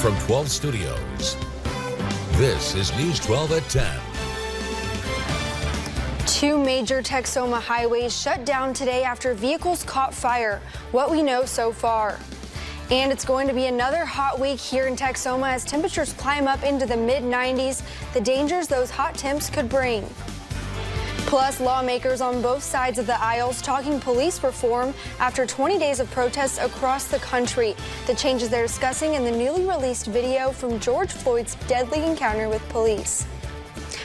from 12 Studios, this is News 12 at 10. Two major Texoma highways shut down today after vehicles caught fire. What we know so far. And it's going to be another hot week here in Texoma as temperatures climb up into the mid-90s. The dangers those hot temps could bring. Plus, lawmakers on both sides of the aisles talking police reform after 20 days of protests across the country. The changes they're discussing in the newly released video from George Floyd's deadly encounter with police.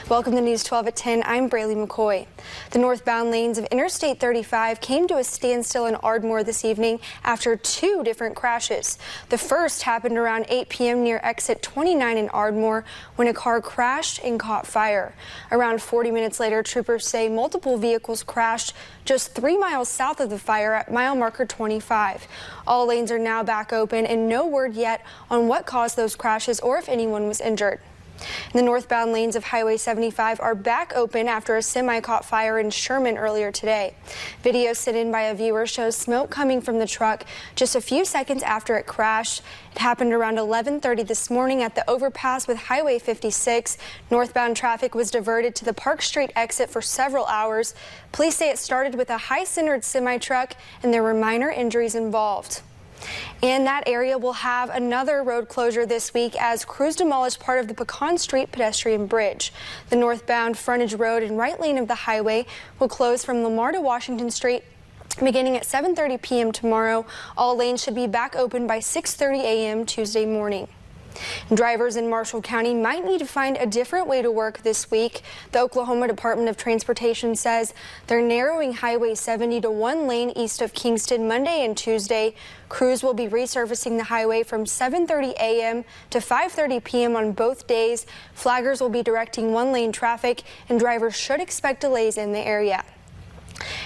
Welcome to News 12 at 10. I'm Braylee McCoy. The northbound lanes of Interstate 35 came to a standstill in Ardmore this evening after two different crashes. The first happened around 8 p.m. near exit 29 in Ardmore when a car crashed and caught fire. Around 40 minutes later, troopers say multiple vehicles crashed just 3 miles south of the fire at mile marker 25. All lanes are now back open and no word yet on what caused those crashes or if anyone was injured. The northbound lanes of Highway 75 are back open after a semi caught fire in Sherman earlier today. Video sent in by a viewer shows smoke coming from the truck just a few seconds after it crashed. It happened around 11:30 this morning at the overpass with Highway 56. Northbound traffic was diverted to the Park Street exit for several hours. Police say it started with a high-centered semi-truck and there were minor injuries involved. And that area will have another road closure this week as crews demolish part of the Pecan Street pedestrian bridge. The northbound frontage road and right lane of the highway will close from Lamar to Washington Street beginning at 7:30 p.m. tomorrow. All lanes should be back open by 6:30 a.m. Tuesday morning. Drivers in Marshall County might need to find a different way to work this week. The Oklahoma Department of Transportation says they're narrowing Highway 70 to one lane east of Kingston Monday and Tuesday. Crews will be resurfacing the highway from 7:30 a.m. to 5:30 p.m. on both days. Flaggers will be directing one lane traffic and drivers should expect delays in the area.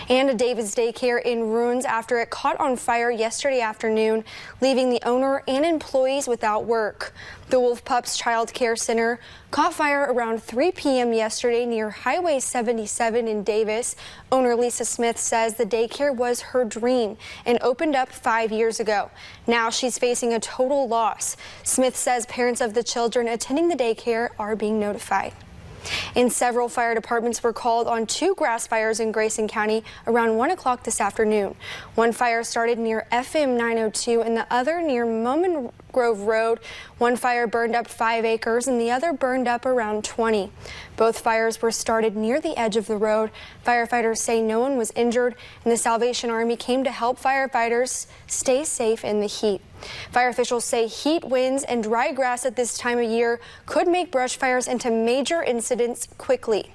And a Davis daycare in ruins after it caught on fire yesterday afternoon, leaving the owner and employees without work. The Wolf Pups Child Care Center caught fire around 3 p.m. yesterday near Highway 77 in Davis. Owner Lisa Smith says the daycare was her dream and opened up 5 years ago. Now she's facing a total loss. Smith says parents of the children attending the daycare are being notified. And several fire departments were called on two grass fires in Grayson County around 1 o'clock this afternoon. One fire started near FM 902 and the other near Moman Grove Road. One fire burned up 5 acres and the other burned up around 20. Both fires were started near the edge of the road. Firefighters say no one was injured and the Salvation Army came to help firefighters stay safe in the heat. Fire officials say heat winds and dry grass at this time of year could make brush fires into major incidents quickly.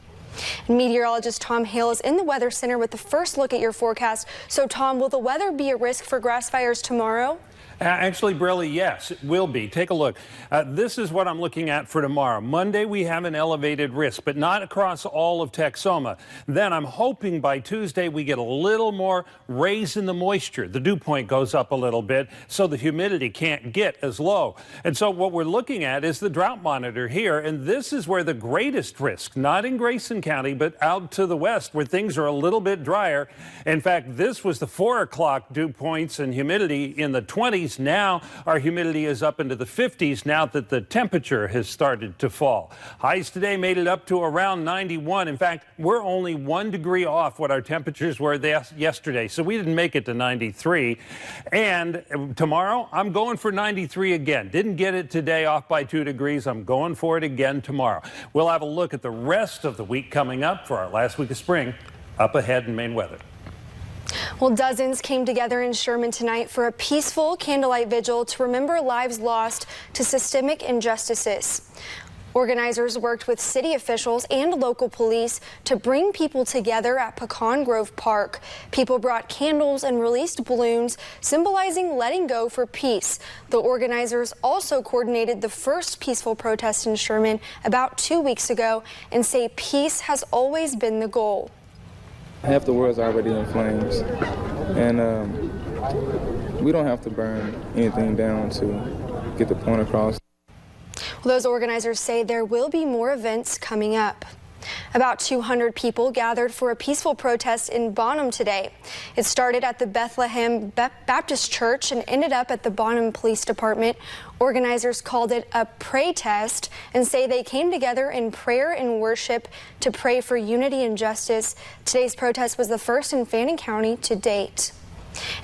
Meteorologist Tom Hale is in the Weather Center with the first look at your forecast. So Tom, will the weather be a risk for grass fires tomorrow? Actually, Braylee, yes, it will be. Take a look. This is what I'm looking at for tomorrow. Monday, we have an elevated risk, but not across all of Texoma. Then I'm hoping by Tuesday we get a little more raise in the moisture. The dew point goes up a little bit, so the humidity can't get as low. And so what we're looking at is the drought monitor here, and this is where the greatest risk, not in Grayson County, but out to the west where things are a little bit drier. In fact, this was the 4 o'clock dew points and humidity in the 20s. Now our humidity is up into the 50s now that the temperature has started to fall. Highs today made it up to around 91. In fact, we're only 1 degree off what our temperatures were yesterday, so we didn't make it to 93. And tomorrow, I'm going for 93 again. Didn't get it today, off by 2 degrees. I'm going for it again tomorrow. We'll have a look at the rest of the week coming up for our last week of spring up ahead in Maine weather. Well, dozens came together in Sherman tonight for a peaceful candlelight vigil to remember lives lost to systemic injustices. Organizers worked with city officials and local police to bring people together at Pecan Grove Park. People brought candles and released balloons, symbolizing letting go for peace. The organizers also coordinated the first peaceful protest in Sherman about 2 weeks ago and say peace has always been the goal. Half the world's already in flames, and we don't have to burn anything down to get the point across. Well, those organizers say there will be more events coming up. About 200 people gathered for a peaceful protest in Bonham today. It started at the Bethlehem Baptist Church and ended up at the Bonham Police Department. Organizers called it a pray test and say they came together in prayer and worship to pray for unity and justice. Today's protest was the first in Fannin County to date.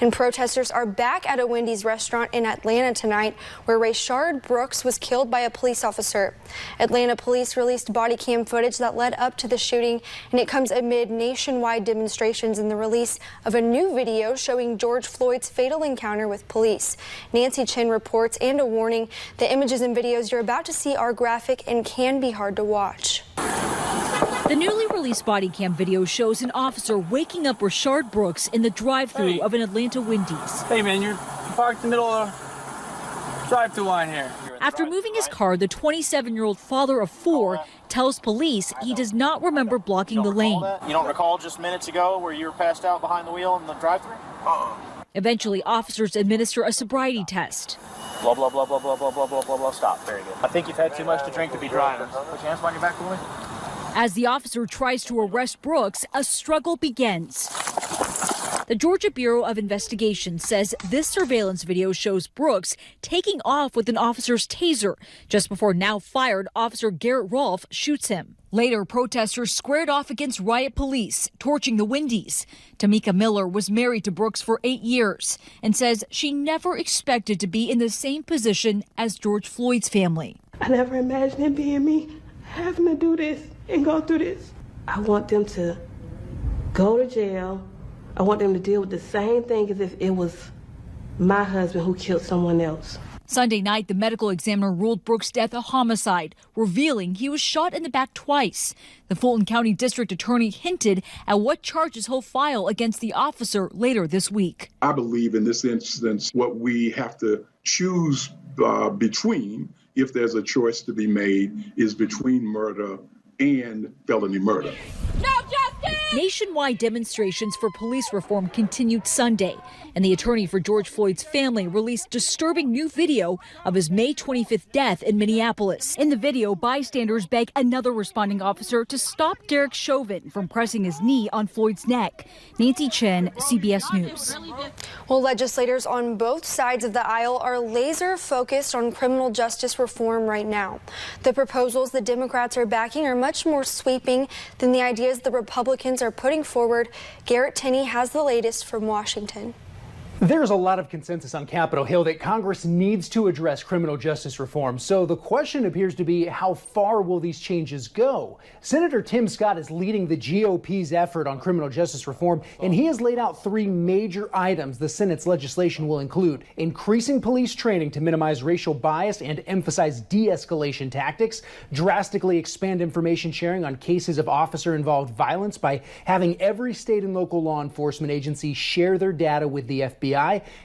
And protesters are back at a Wendy's restaurant in Atlanta tonight, where RAYSHARD Brooks was killed by a police officer. Atlanta police released body cam footage that led up to the shooting, and it comes amid nationwide demonstrations and the release of a new video showing George Floyd's fatal encounter with police. Nancy Chen reports, and a warning: the images and videos you're about to see are graphic and can be hard to watch. The newly released body cam video shows an officer waking up RAYSHARD Brooks in the drive-thru of an Atlanta Wendy's. Hey man, you're parked in the middle of the drive-thru line here. After moving his car, the 27-year-old father of four tells police he does not remember blocking the lane. You don't recall just minutes ago where you were passed out behind the wheel in the drive-thru? Eventually, officers administer a sobriety test. Blah, blah, blah, blah, blah, blah, blah, blah, blah, blah. Stop. Very good. I think you've had too much to drink to be driving. Put your hands behind your back for me. As the officer tries to arrest Brooks, a struggle begins. The Georgia Bureau of Investigation says this surveillance video shows Brooks taking off with an officer's taser just before now fired Officer Garrett Rolfe shoots him. Later, protesters squared off against riot police, torching the Wendy's. TOMIKA Miller was married to Brooks for 8 years and says she never expected to be in the same position as George Floyd's family. I never imagined it being me having to do this and go through this. I want them to go to jail. I want them to deal with the same thing as if it was my husband who killed someone else. Sunday night, the medical examiner ruled Brooks' death a homicide, revealing he was shot in the back twice. The Fulton County District Attorney hinted at what charges he'll file against the officer later this week. I believe in this instance, what we have to choose between, if there's a choice to be made, is between murder and felony murder. No justice! Nationwide demonstrations for police reform continued Sunday, and the attorney for George Floyd's family released disturbing new video of his May 25th death in Minneapolis. In the video, bystanders beg another responding officer to stop Derek Chauvin from pressing his knee on Floyd's neck. Nancy Chen, CBS News. Well, legislators on both sides of the aisle are laser focused on criminal justice reform right now. The proposals the Democrats are backing are much more sweeping than the ideas the Republicans are putting forward. Garrett Tenney has the latest from Washington. There's a lot of consensus on Capitol Hill that Congress needs to address criminal justice reform. So the question appears to be, how far will these changes go? Senator Tim Scott is leading the GOP's effort on criminal justice reform, and he has laid out 3 major items the Senate's legislation will include: increasing police training to minimize racial bias and emphasize de-escalation tactics, drastically expand information sharing on cases of officer-involved violence by having every state and local law enforcement agency share their data with the FBI,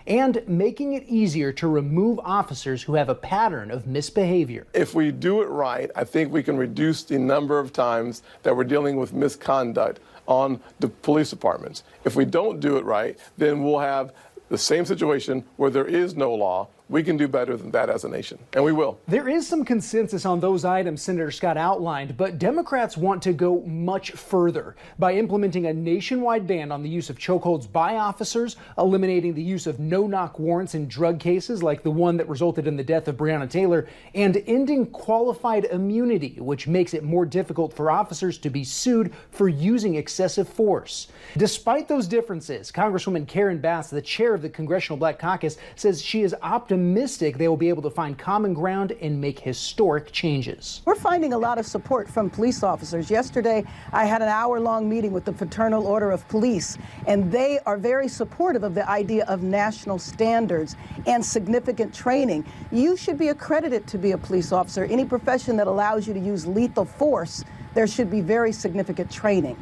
and making it easier to remove officers who have a pattern of misbehavior. If we do it right, I think we can reduce the number of times that we're dealing with misconduct on the police departments. If we don't do it right, then we'll have the same situation where there is no law. We can do better than that as a nation, and we will. There is some consensus on those items Senator Scott outlined, but Democrats want to go much further by implementing a nationwide ban on the use of chokeholds by officers, eliminating the use of no-knock warrants in drug cases like the one that resulted in the death of Breonna Taylor, and ending qualified immunity, which makes it more difficult for officers to be sued for using excessive force. Despite those differences, Congresswoman Karen Bass, the chair of the Congressional Black Caucus, says she is optimistic they will be able to find common ground and make historic changes. We're finding a lot of support from police officers. Yesterday, I had an hour-long meeting with the Fraternal Order of Police, and they are very supportive of the idea of national standards and significant training. You should be accredited to be a police officer. Any profession that allows you to use lethal force, there should be very significant training.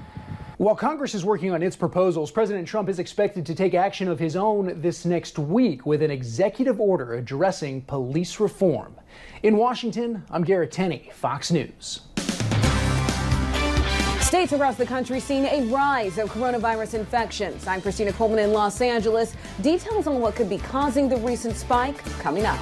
While Congress is working on its proposals, President Trump is expected to take action of his own this next week with an executive order addressing police reform. In Washington, I'm Garrett Tenney, Fox News. States across the country seeing a rise of coronavirus infections. I'm Christina Coleman in Los Angeles. Details on what could be causing the recent spike coming up.